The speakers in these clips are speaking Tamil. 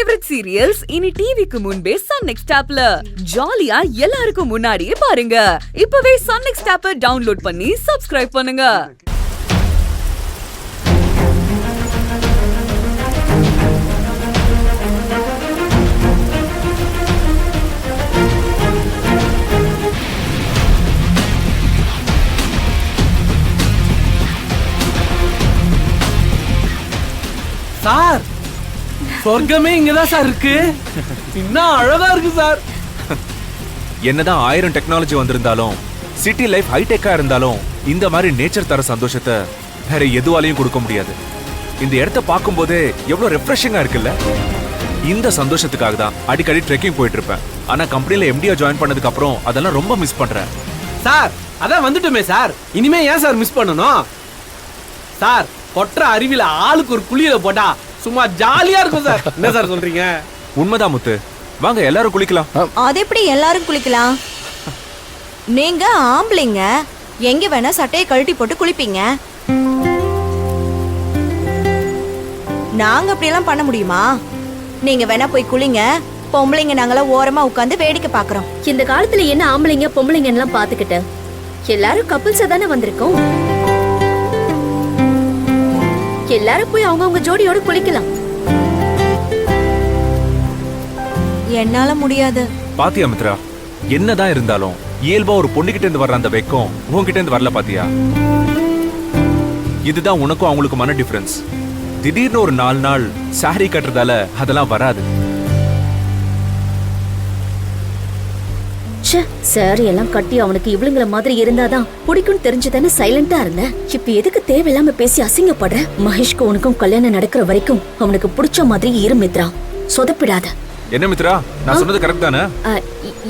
ஃபேவரட் சீரியல்ஸ் இனி டிவிக்கு முன்பே சன் நெக்ஸ்ட் ஆப்ல ஜாலியா எல்லாருக்கும் முன்னாடியே பாருங்க. இப்பவே சன் நெக்ஸ்ட் ஆப்பை டவுன்லோட் பண்ணி சப்ஸ்கிரைப் பண்ணுங்க. சார், சொர்க்கமே இங்கதான் சார் இருக்கு. இன்னும் அழகா இருக்கு சார். என்னதான் 1000 டெக்னாலஜி வந்திருந்தாலும், சிட்டி லைஃப் ஹைடெக்கா இருந்தாலும், இந்த மாதிரி நேச்சர் தர சந்தோஷத்தை வேற எதுவாலையும் கொடுக்க முடியாது. இந்த இடத்த பார்க்கும்போதே எவ்வளவு ரெஃப்ரெஷிங்கா இருக்குல்ல. இந்த சந்தோஷத்துக்காக தான் அடிக்கடி ட்ரெக்கிங் போயிட்டு இருப்பேன். ஆனா கம்பெனில எம்டியா ஜாயின் பண்ணதுக்கு அப்புறம் அதெல்லாம் ரொம்ப மிஸ் பண்றேன். சார், அதான் வந்துட்டுமே சார். இனிமே ஏன் சார் மிஸ் பண்ணணும்? சார், கொற்ற அருவில ஆளுக்கு ஒரு குளியல போட்டா சும்மா ஜாலியா இருக்கும் சார். என்ன சார் சொல்றீங்க? உண்மைதான் முத்து. வாங்க எல்லாரும் குளிக்கலாம். அது எப்படி எல்லாரும் குளிக்கலாம்? நீங்க ஆம்பளைங்க எங்க வேணா சட்டையை கழட்டி போட்டு குளிப்பீங்க. நாங்க அப்படியெல்லாம் பண்ண முடியுமா? நீங்க வேணா போய் குளிங்க. பொம்பளைங்க நாங்களாம் ஓரமா உட்காந்து வேடிக்கை பாக்குறோம். இந்த காலத்துல என்ன ஆம்பளைங்க பொம்பளைங்க எல்லாம் பாத்துக்கிட்டு எல்லாரும் கப்பிள்ஸா தானே வந்திருக்கோம். எல்லாரும் போய் அவங்க ஜோடியோட குளிக்கலாம். என்னால முடியாது. பாத்தியா மித்ரா, என்னதான் இருந்தாலும் இயல்பா ஒரு பொண்ணுகிட்ட இருந்து வர்ற அந்த வெக்கம் உன்கிட்ட இருந்து வரல. பாத்தியா, இதுதான் உனக்கும் அவங்களுக்கு மன டிஃபரன்ஸ். திடீர்னு ஒரு 4 நாள் சாரி கட்டுறதால அதெல்லாம் வராது. சாரி எல்லாம் கட்டி அவனுக்கு இவளுங்கள மாதிரி இருந்தாதான் பிடிக்கும் தெரிஞ்சுதானே சைலண்டா இருந்தேன். இப்ப எதுக்கு தேவையில்லாம பேசி அசிங்கப்படுற? மகேஷ்க்கு உனக்கும் கல்யாணம் நடக்கிற வரைக்கும் அவனுக்கு பிடிச்ச மாதிரி இரு மித்ரா, சொதப்பிடாத. என்ன மித்ரா, நான் சொன்னது கரெக்ட் தானே?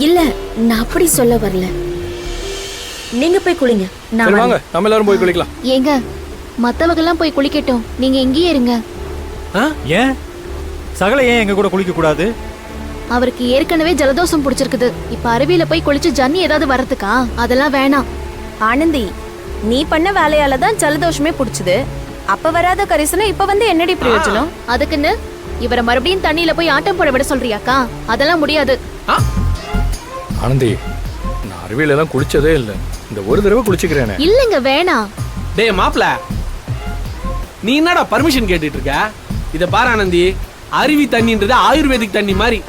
இல்ல, நான் அப்படி சொல்ல வரல. நீங்க போய் குளிங்க. வாங்க, நம்ம எல்லாரும் போய் குளிக்கலாம். ஏங்க, மத்தவங்க எல்லாம் போய் குளிக்கட்டும், நீங்க இங்கேயே இருங்க. ஏன் சகல ஏன் எங்க கூட குளிக்க கூடாது? அவருக்கு ஏற்கனவே ஜலதோஷம் பிடிச்சிருக்குது. இப்ப அருவியில போய் குளிச்சு ஜன்னி ஏதாவது வரதுக்கா? அதெல்லாம் வேணாம். ஆனந்தி, நீ பண்ண வேலையால தான் ஜலதோஷமே பிடிச்சது. அப்ப வராத கரிசனம் இப்ப வந்து என்னடி பிரயோஜனம்? அதுக்குன்னு இவரை மறுபடியும் தண்ணியில போய் ஆட்டம் போட விட சொல்றியாக்கா? அதெல்லாம் முடியாது. ஆனந்தி, நான் அருவியில எல்லாம் குளிச்சதே இல்ல. இந்த ஒரு தடவை குளிச்சுக்கிறேனே. இல்லங்க, வேணாம். டேய் மாப்ள, நீ என்னடா பர்மிஷன் கேட்டுட்டு இருக்க? இத பாரு ஆனந்தி, அருவி தண்ணின்றது ஆயுர்வேதிக் தண்ணி மாதிரி.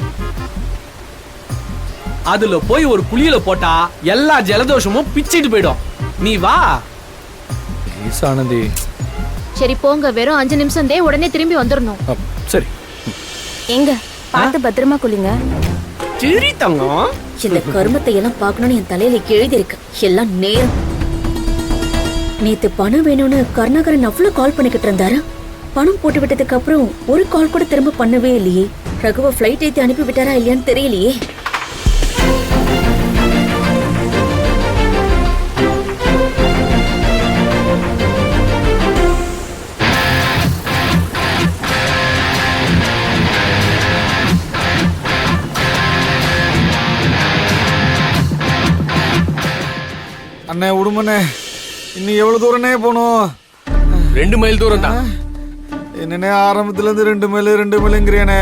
அதுல போய் ஒரு குளியல போட்டா எல்லா ஜலதோஷமும் பிச்சிட்டு போயிடும். நீ வா. ப்ளீஸ் ஆனந்தி. சரி போங்க, வெறும் 5 நிமிஷம் தே, உடனே திரும்பி வந்துடணும். சரி. எங்க பார்த்து பத்திரமா குளிங்க. சரி தங்கம். இந்த கருமத்தை எல்லாம் பார்க்கணும்னு என் தலையில எழுதி இருக்கு. எல்லாம் நேரம். நேத்து பணம் வேணும்னு கருணாகரன் அவ்வளவு கால் பண்ணிக்கிட்டு இருந்தாரு. பணம் போட்டு விட்டதுக்கு அப்புறம் ஒரு கால் கூட திரும்ப பண்ணவே இல்லையே. ரகுவ பிளைட் ஏத்தி அனுப்பி விட்டாரா இல்லையான்னு தெரியலையே. அண்ணே உடுமண்ணே, இன்னும் எவ்வளவு தூரனே போகணும்? 2 மைல் தூரம் தான். என்னன்னே ஆரம்பத்துல இருந்து 2 மைலுங்கிறேனே.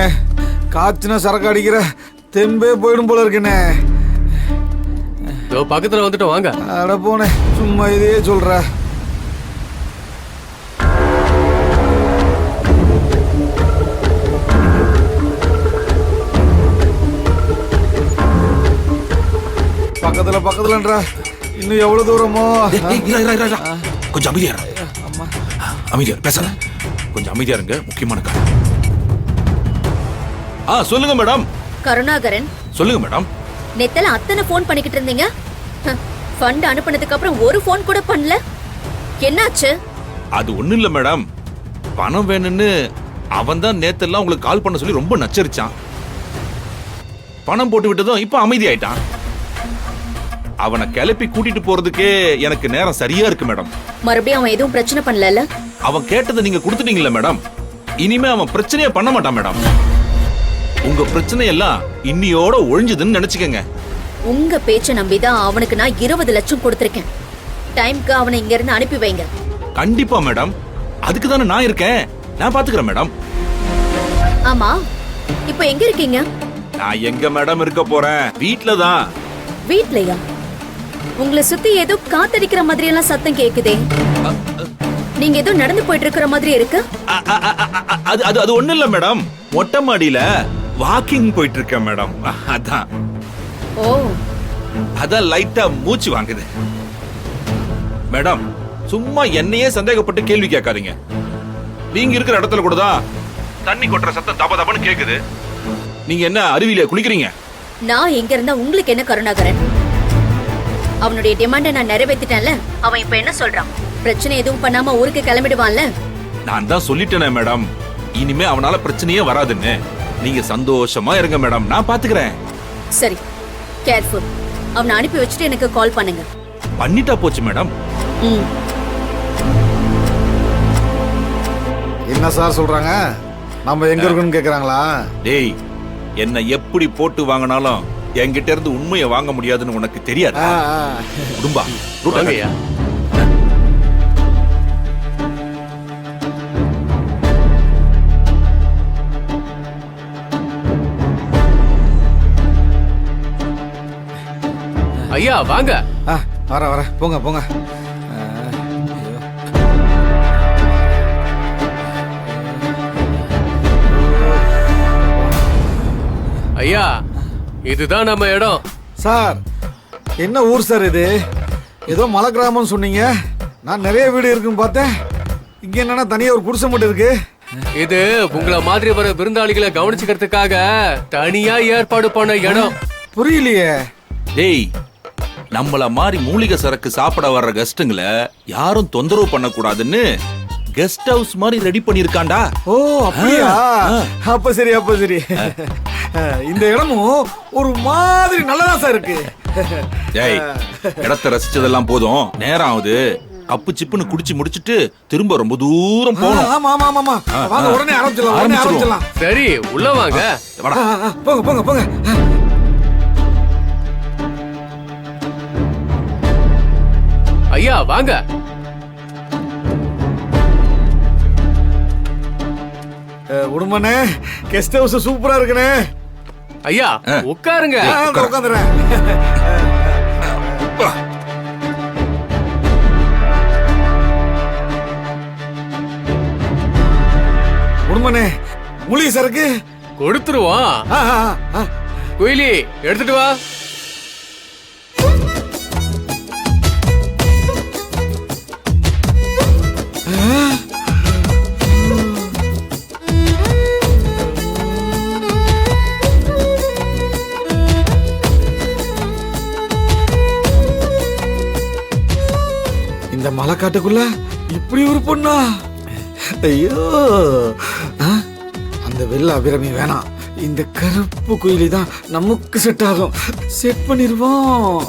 காய்ச்சினா சரக்கு அடிக்கிற தெம்பே போயிடும் போல இருக்கேனே. பக்கத்துல வந்துட்டு வாங்க. அட போனே, சும்மா இதே சொல்ற. பக்கத்துலன்றா, இன்னும் எவ்வளவு தூரமோ? கொஞ்சம் அமைதியா அமைதியா பேசல. கொஞ்சம் அமைதியா இருங்க, முக்கியமான காரணம். சொல்லுங்க மேடம். கருணாகரன், சொல்லுங்க மேடம். நேத்தல அத்தனை போன் பண்ணிக்கிட்டு இருந்தீங்க. ஃபண்ட் அனுப்புனதுக்கு அப்புறம் ஒரு போன் கூட பண்ணல. என்னாச்சு? அது ஒண்ணும் இல்ல மேடம். பணம் வேணும்னு அவன் தான் நேத்தெல்லாம் உங்களுக்கு கால் பண்ண சொல்லி ரொம்ப நச்சரிச்சான். பணம் போட்டு விட்டதும் இப்ப அமைதி ஆயிட்டான். அவனை கிளப்பி கூட்டிட்டு போறதுக்கே எனக்கு நேரம் சரியா இருக்கு மேடம். மறுபடியும் அவன் எதுவும் பிரச்சனை பண்ணல? அவன் கேட்டதை நீங்க கொடுத்துட்டீங்கல்ல மேடம். இனிமே அவன் பிரச்சனையே பண்ண மாட்டான் மேடம். உங்க பிரச்சனை எல்லாம் இன்னியோட ஒழிஞ்சதுன்னு நினைச்சுக்கங்க. உங்க பேச்ச நம்பிதான் அவனுக்கு நான் 20 லட்சம் கொடுத்திருக்கேன். டைம்க்கு அவனை இங்க இருந்து அனுப்பி வைங்க. கண்டிப்பா மேடம், அதுக்கு தானே நான் இருக்கேன். நான் பாத்துக்கிறேன் மேடம். ஆமா, இப்போ எங்க இருக்கீங்க? நான் எங்க மேடம் இருக்க போறேன்? வீட்ல தான். வீட்லயா? உங்களை சுத்தி ஏதோ காத்தடிக்கிற மாதிரி எல்லாம் சத்தம் கேக்குதே. நீங்க ஏதோ நடந்து போயிட்டு இருக்கிற மாதிரி இருக்கு. அது அது அது ஒண்ணு இல்ல மேடம். மொட்டை மாடியில வாக்கிங் போயிட்டு இருக்கேன் மேடம். அதான். ஓ, அதான் லைட்டா மூச்சு வாங்குது. மேடம், சும்மா என்னையே சந்தேகப்பட்டு கேள்வி கேட்காதீங்க. நீங்க இருக்கிற இடத்துல கூட தான் தண்ணி கொட்டுற சத்தம் தப தபன்னு கேக்குது. நீங்க என்ன அருவியில குளிக்கிறீங்க? நான் எங்க இருந்தா உங்களுக்கு என்ன கருணாகரன்? அவனுடைய டிமாண்டை நான் நிறைவேத்திட்டேன்ல. அவன் இப்ப என்ன சொல்றான்? பிரச்சனை எதுவும் பண்ணாம ஊருக்கு கிளம்பிடுவான்ல. நான் தான் சொல்லிட்டேனே மேடம், இனிமே அவனால பிரச்சனையே வராதுன்னு. நீங்க சந்தோஷமா இருங்க மேடம், நான் பாத்துக்கிறேன். சரி, கேர்ஃபுல். அவனை அனுப்பி வச்சுட்டு எனக்கு கால் பண்ணுங்க. பண்ணிட்டா போச்சு மேடம். ம். என்ன சார் சொல்றாங்க? நம்ம எங்க இருக்குன்னு கேக்குறாங்களா? டேய், என்ன எப்படி போட்டு வாங்கினாலும் என்கிட்ட இருந்து உண்மையை வாங்க முடியாதுன்னு உனக்கு தெரியாது. குடும்பா வாங்கய்யா. ஐயா வாங்க. வர போங்க போங்க. ஐயா, இதுதான் நம்ம இடம். சார், என்ன ஊர் சார் இது? ஏதோ மலை கிராமம் சொன்னீங்க. நான் நிறைய வீடு இருக்குன்னு பார்த்தேன். இங்க என்னன்னா தனியா ஒரு குடிசை மட்டும் இருக்கு. இது உங்களை மாதிரி வர விருந்தாளிகளை கவனிச்சுக்கிறதுக்காக தனியா ஏற்பாடு பண்ண இடம். புரியலையே. டேய், நம்மள மாதிரி மூலிகை சரக்கு சாப்பிட வர்ற கெஸ்ட்டுங்களை யாரும் தொந்தரவு பண்ண கூடாதுன்னு கெஸ்ட் ஹவுஸ் மாதிரி ரெடி பண்ணிருக்காண்டா. ஓ, அப்படியா? அப்ப சரி. இந்த இடமும் ஒரு மாதிரி நல்லதா சார் இருக்கு. டேய், இடத்தை ரசிச்சதெல்லாம் போதும், நேரம் ஆகுது. கப்பு சிப்புன்னு குடிச்சு முடிச்சிட்டு திரும்ப ரொம்ப தூரம் போகணும். ஆமா. வாங்க, உடனே ஆரம்பிச்சிடலாம். சரி, உள்ள வாங்க. போங்க. ஐயா வாங்க. உடுமனே, கெஸ்ட் ஹவுஸ் சூப்பரா இருக்குனே. ஐயா உட்காருங்க. உட்காந்துறேன். உடுமனே, மூலிகை சரக்கு கொடுத்துருவோம். குயிலி எடுத்துட்டு வா. இந்த மலைக்காட்டுக்குள்ள இப்படி ஒரு பொண்ணா? ஐயோ, அந்த வெள்ள அபிராமி வேணாம். இந்த கருப்பு குயிலி தான் நமக்கு செட் ஆகும். செட் பண்ணிருவோம்.